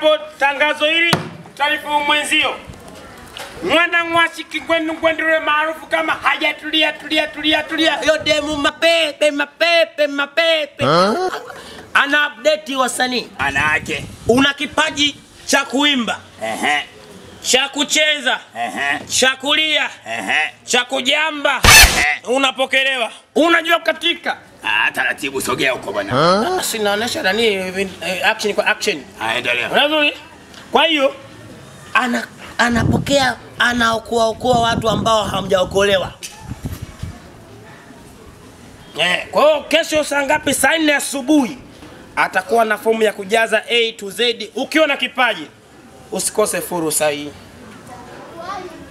hapo tangazo hili taarifa mwenzio. Mwana Ngwashi Kingwendu Ngwendure maarufu kama hajatulia tulia. Yo demu mapepe. Ana update wasanii. Anaaje? Una kipaji cha kuimba. Cha kucheza. Cha kulia. Cha kujamba. Unapokelewa. Unajua katika. Taratibu sogea huko bwana. Sinaonesha nani action kwa action. Endelea. Unazuri? Kwa hiyo anapokea anaokoa watu ambao hamjaokolewa. Kwa hiyo kesho saa ngapi? Saa 4 asubuhi atakuwa na fomu ya kujaza A to Z. Ukiwa na kipaji usikose fursa hii.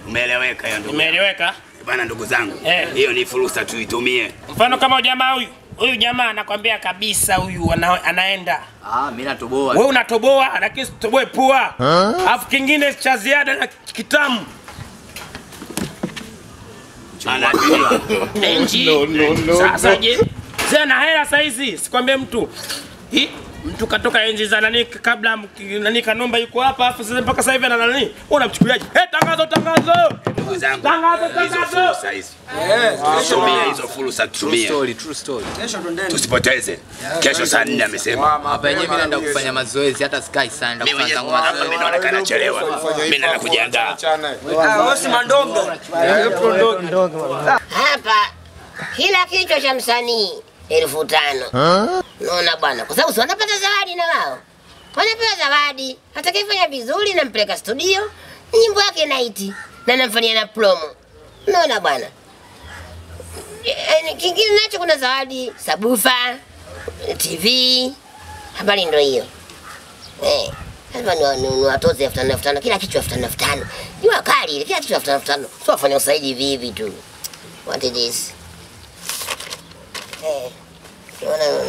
Umeeleweka hiyo ndugu? Umeeleweka? Bana ndugu zangu. Hiyo ni fursa tuitumie. Mfano kama jamaa huyu jamaa anakuambia kabisa huyu anaenda. Mimi natoboa. Wewe unatoboa lakini usitoboe pua. Alafu kingine cha ziada na kitamu. No. Sasa je, zana hela saizi sikwambie mtu. Mtu katoka enzi za nani kabla nani Kanumba yuko hapa afu sasa mpaka sasa hivi ana nani? Unamchukuliaje? Tangazo. Ndugu zangu. Tangazo. Tumia hizo fursa tumia. True story. Tusipoteze. Kesho saa 4 amesema. Hapa yenyewe mimi naenda kufanya mazoezi hata Sky sana Mimi naonekana chelewa. Mimi naenda kujiandaa. Osi mandongo. Hapa kila kichwa cha msanii 1500. Unaona bwana, kwa sababu wanapata zawadi na wao. Wanapewa zawadi. Atakayefanya vizuri nampeleka studio, nyimbo yake naiti na namfanyia na promo. Unaona bwana. Kingine nacho kuna zawadi, sabufa, TV. Habari ndio hiyo. Hapa ni watoze 1500 kila kichwa 1500. Jua kali ile kila kichwa 1500. Sio wafanya usaidi hivi tu. What it is?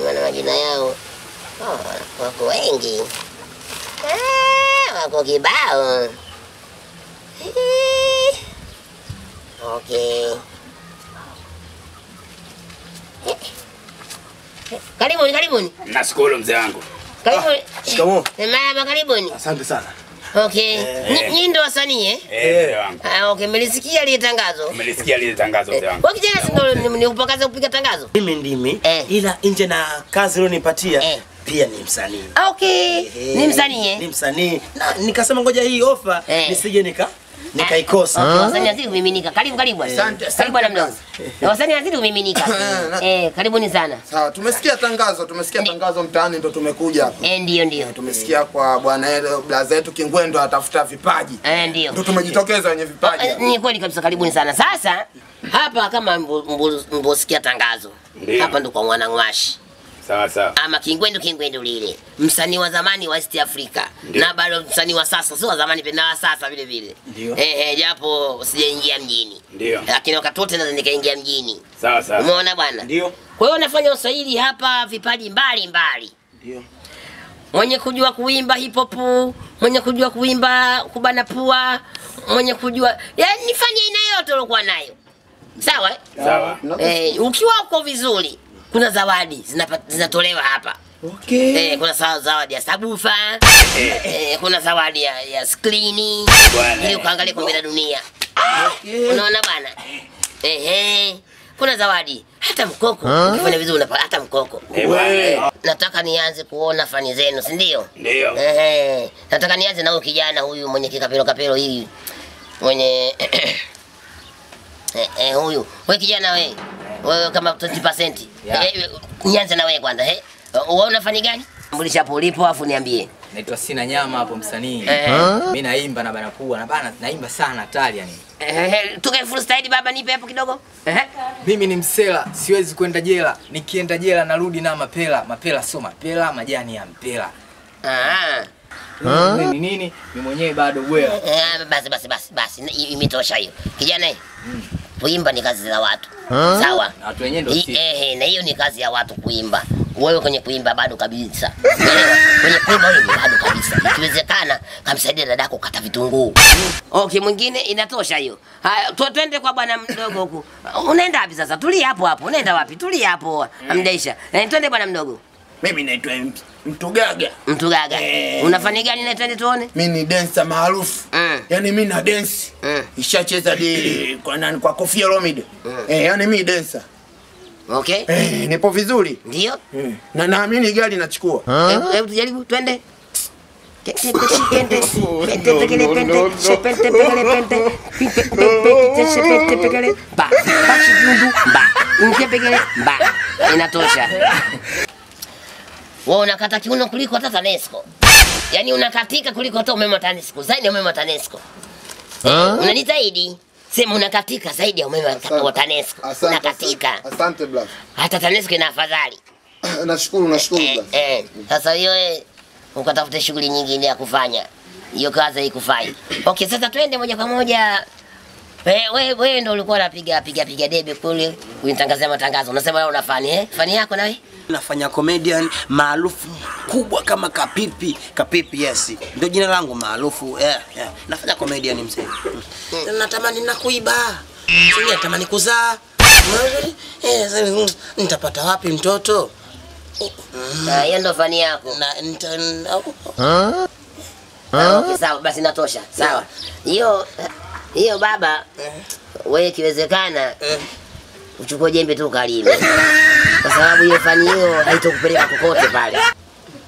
Wana majina yao. Wako wengi. Wako kibao. Okay. Karibuni. Nashukuru mzee wangu. Karibuni. Shikamoo. Mama karibuni. Asante sana. Okay. Nyinyi ndio wasanii Mzee wangu. Okay, mmelisikia ile tangazo? Umelisikia lile tangazo mzee wangu? Wewe kijana ndio ni upakaza kupiga tangazo? Mimi ndimi ila nje na kazi ulionipatia pia ni msanii. Okay. Ni msanii Ni msanii. Na nikasema ngoja hii ofa nisije nikaikosa. Wasanii wazidi kumiminika. Karibu. Asante. Karibu bwana mdogo. Wasanii wazidi kumiminika. Karibuni sana. Sawa, tumesikia tangazo mtaani ndo tumekuja hapa. Ndio. Tumesikia kwa bwana blaza yetu Kingwendu atafuta vipaji. Ndio. Ndo tumejitokeza wenye vipaji. Ni kweli kabisa, karibuni sana. Sasa hapa kama mbosikia tangazo. Hapa ndo kwa Mwana Ngwashi. Sawa. Ama Kingwendu lile. Msanii wa zamani wa East Africa. Na bado msanii wa sasa, sio wa zamani pia na wa sasa vile vile. Japo sijaingia mjini. Ndio. Lakini wakati wote naweza nikaingia mjini. Sawa. Umeona bwana? Ndio. Kwa hiyo nafanya usaili hapa vipaji mbali. Ndio. Mwenye kujua kuimba hip hop, mwenye kujua kuimba kubana pua, mwenye kujua yani nifanye aina yote uliokuwa nayo. Sawa? Sawa. Ukiwa uko vizuri kuna zawadi zinatolewa hapa. Okay. Kuna zawadi ya sabufa. Kuna zawadi ya screen. Ili ukaangalie kombe la dunia. Unaona bwana? Kuna zawadi hata mkoko. Ukifanya vizuri unapata hata mkoko. Nataka nianze kuona fani zenu, si ndio? Ndio. Nataka nianze na huyu kijana huyu mwenye kikapelo hii. Mwenye huyu. Wewe kijana wewe kama 20%. Nianze na wewe kwanza, wewe unafanya gani? Mbulisha hapo ulipo afu niambie. Naitwa Sina Nyama hapo msanii. Mimi naimba na bana pua na bana naimba sana hatari yani. Tukae full style baba, nipe hapo kidogo. Mimi ni msela, siwezi kwenda jela. Nikienda jela narudi na mapela sio mapela, majani ya mpela. Nini? Mimi mwenyewe bado bwela. Basi imetosha hiyo. Kijana kuimba ni kazi za watu. Sawa? Na watu wenyewe ndio sisi. Na hiyo ni kazi ya watu kuimba. Wewe kwenye kuimba bado kabisa. Kwenye kuimba wewe bado kabisa. Ikiwezekana kamsaidia dadako kata vitunguu. Okay, mwingine inatosha hiyo. Haya, twende kwa bwana mdogo huko. Unaenda wapi sasa? Tulia hapo. Unaenda wapi? Tulia hapo. Amdaisha. Twende bwana mdogo. Mimi naitwa Mtugaga. Mtugaga. Unafanya gani na twende tuone? Mimi ni dancer maarufu. Yaani mimi na dance. Ishacheza kwa nani kwa Koffi Olomide. Yaani mimi dancer. Okay. Nipo vizuri. Ndio? Na naamini gari nachukua. Hebu tujaribu twende. Inatosha. Wewe unakata kiuno kuliko hata TANESCO. Yaani unakatika kuliko hata umeme wa TANESCO. Zaidi ya umeme wa TANESCO. Unanitaidi. Sema unakatika zaidi ya umeme wa TANESCO. Unakatika. Asante brother. Hata TANESCO ina afadhali. Nashukuru brother. Sasa hiyo ukatafute shughuli nyingine ya kufanya. Hiyo kazi haikufai. Okay, sasa twende moja kwa moja. Wewe ndio ulikuwa unapiga debe kule unitangazia matangazo. Unasema wewe unafanya fani yako na wewe? Nafanya comedian maarufu kubwa kama Kapipi. Kapipi, yes. Ndio jina langu maarufu. Nafanya comedian mzee. Natamani na kuiba. Sio natamani kuzaa. Nitapata wapi mtoto? Hiyo ndio fani yako. Okay, sawa basi natosha. Sawa. Hiyo baba wewe kiwezekana uchukue jembe tu kalime. Kwa sababu hiyo fani hiyo haitokupeleka kokote pale.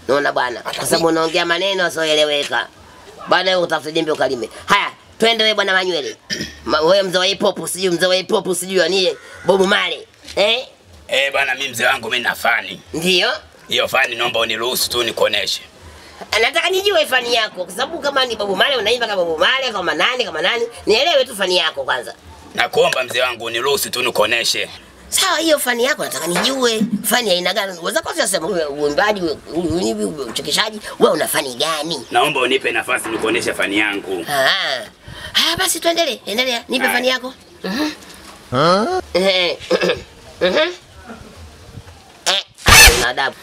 Unaona bwana? Kwa sababu unaongea maneno yasioeleweka. Bwana wewe utafute jembe ukalime. Haya, twende wewe bwana Manywele. Wewe mzee wa hip hop, sijui mzee wa hip hop, sijui ani Bob Marley. Bwana mimi mzee wangu mimi na fani. Ndio? Hiyo fani naomba uniruhusu tu nikuoneshe. Nataka nijue fani yako kwa sababu kama ni Bob Marley unaimba kama Bob Marley kama nani nielewe tu fani yako kwanza. Nakuomba mzee wangu uniruhusu tu nikuoneshe. Sawa, hiyo fani yako nataka nijue. Fani aina gani? Unaweza kwanza sema uimbaji, uchekeshaji, wewe una fani gani? Naomba unipe nafasi nikuoneshe fani yangu. Basi tuendelee. Endelea. Nipe fani yako. Adabu.